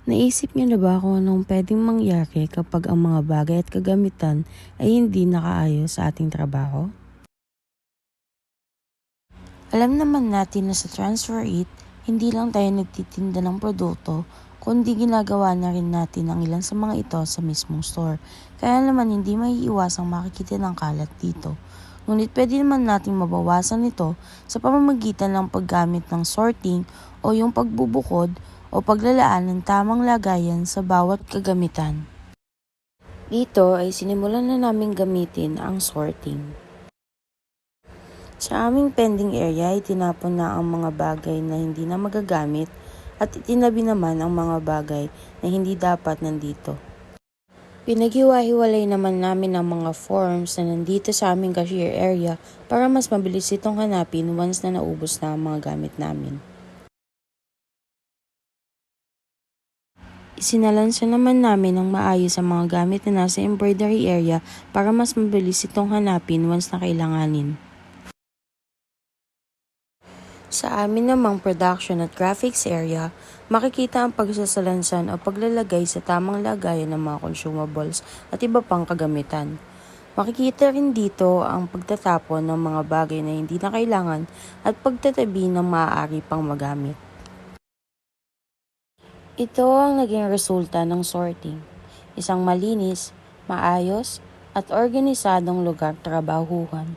Naisip niyo na ba kung anong pwedeng mangyari kapag ang mga bagay at kagamitan ay hindi nakaayos sa ating trabaho? Alam naman natin na sa Transfer It, hindi lang tayo nagtitinda ng produkto, kundi ginagawa na rin natin ang ilan sa mga ito sa mismong store. Kaya naman hindi maiiwasang makikita ng kalat dito. Ngunit pwede naman nating mabawasan ito sa pamamagitan ng paggamit ng sorting o yung pagbubukod o paglalaan ng tamang lagayan sa bawat kagamitan. Dito ay sinimulan na namin gamitin ang sorting. Sa aming pending area ay tinapon na ang mga bagay na hindi na magagamit at itinabi naman ang mga bagay na hindi dapat nandito. Pinaghiwa-hiwalay naman namin ang mga forms na nandito sa aming cashier area para mas mabilis itong hanapin once na naubos na ang mga gamit namin. Isinalansa naman namin ng maayos ang mga gamit na nasa embroidery area para mas mabilis itong hanapin once na kailanganin. Sa amin namang production at graphics area, makikita ang pagsasalansan o paglalagay sa tamang lagayan ng mga consumables at iba pang kagamitan. Makikita rin dito ang pagtatapon ng mga bagay na hindi na kailangan at pagtatabi ng maaari pang magamit. Ito ang naging resulta ng sorting. Isang malinis, maayos, at organisadong lugar trabahuhan.